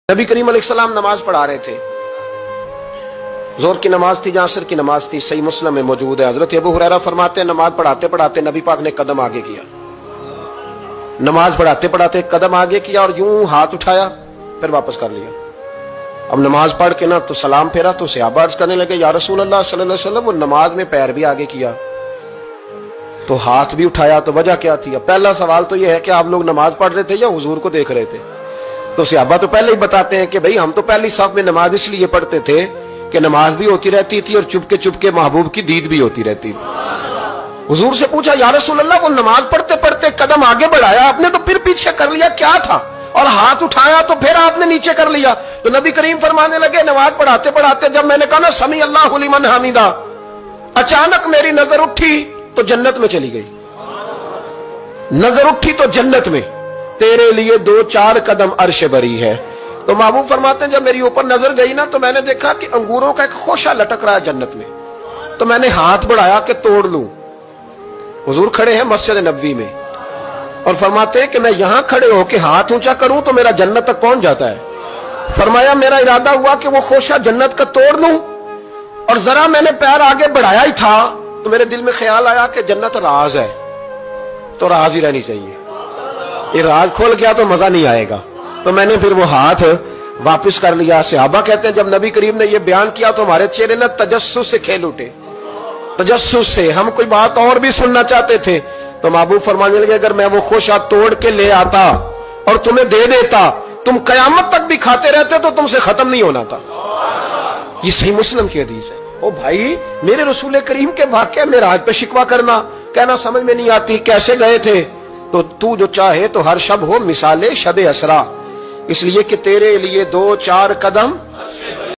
نبی کریم علیہ السلام نماز پڑھا رہے تھے، ظہر کی نماز تھی، عصر کی نماز تھی، صحیح مسلم میں موجود ہے۔ حضرت ابو ہریرہ فرماتے ہیں نماز پڑھاتے پڑھاتے نبی پاک نے قدم آگے کیا، نماز پڑھاتے پڑھاتے قدم آگے کیا اور یوں ہاتھ اٹھایا پھر واپس کر لیا۔ اب نماز پڑھ کے نا تو سلام پھیرا تو صحابہ عرض کرنے لگے یا رسول اللہ صلی اللہ علیہ وسلم وہ نماز میں پیر بھی آگے کیا تو ہاتھ بھی اٹھایا، تو وجہ کیا تھی؟ پہلا سوال تو یہ ہے کہ آپ لوگ نماز پڑھ رہے تھے یا حضور کو دیکھ رہے تھے؟ تو صحابہ تو پہلے ہی بتاتے ہیں کہ بھئی ہم تو پہلی صف میں نماز اس لیے پڑھتے تھے کہ نماز بھی ہوتی رہتی تھی اور چپ کے محبوب کی دید بھی ہوتی رہتی تھی۔ حضور سے پوچھا یا رسول اللہ وہ نماز پڑھتے پڑھتے قدم آگے بڑھایا آپ نے تو پھر پیچھے کر لیا، کیا تھا؟ اور ہاتھ اٹھایا تو پھر آپ نے نیچے کر لیا۔ تو نبی کریم فرمانے لگے نماز پڑھاتے پڑھاتے جب میں نے کہا نا سمی اللہ لمن حمیدہ، اچانک میری نظر اٹھی تو جنت میں چلی گئی، نظر اٹھی تو جنت میں، تیرے لیے 2-4 قدم عرش بری ہے۔ تو محبوب فرماتے ہیں جب میری اوپر نظر گئی نا تو میں نے دیکھا کہ انگوروں کا ایک خوشہ لٹک رہا ہے جنت میں، تو میں نے ہاتھ بڑھایا کہ توڑ لوں۔ حضور کھڑے ہیں مسجد نبوی میں اور فرماتے ہیں کہ میں یہاں کھڑے ہو کے ہاتھ اونچا کروں تو میرا جنت تک پہنچ جاتا ہے۔ فرمایا میرا ارادہ ہوا کہ وہ خوشہ جنت کا توڑ لوں، اور ذرا میں نے پیر آگے بڑھایا ہی تھا تو میرے دل میں خیال آیا کہ جنت راز ہے تو راز ہی رہنی چاہیے، یہ راز کھول گیا تو مزہ نہیں آئے گا، تو میں نے پھر وہ ہاتھ واپس کر لیا۔ صحابہ کہتے ہیں جب نبی کریم نے یہ بیان کیا تو ہمارے چہرے نے تجسس سے کھیل اٹھے، تجسس سے ہم کوئی بات اور بھی سننا چاہتے تھے۔ تو محبوب فرمانے لگے اگر میں وہ خوشہ توڑ کے لے آتا اور تمہیں دے دیتا تم قیامت تک بھی کھاتے رہتے تو تم سے ختم نہیں ہونا تھا۔ یہ صحیح مسلم کی حدیث ہے۔ او بھائی میرے رسول کریم کے واقعہ معراج پہ شکوہ کرنا، کہنا سمجھ میں نہیں آتی کیسے گئے تھے، تو جو چاہے تو ہر شب ہو مثال شب اسرا، اس لیے کہ تیرے لیے 2-4 قدم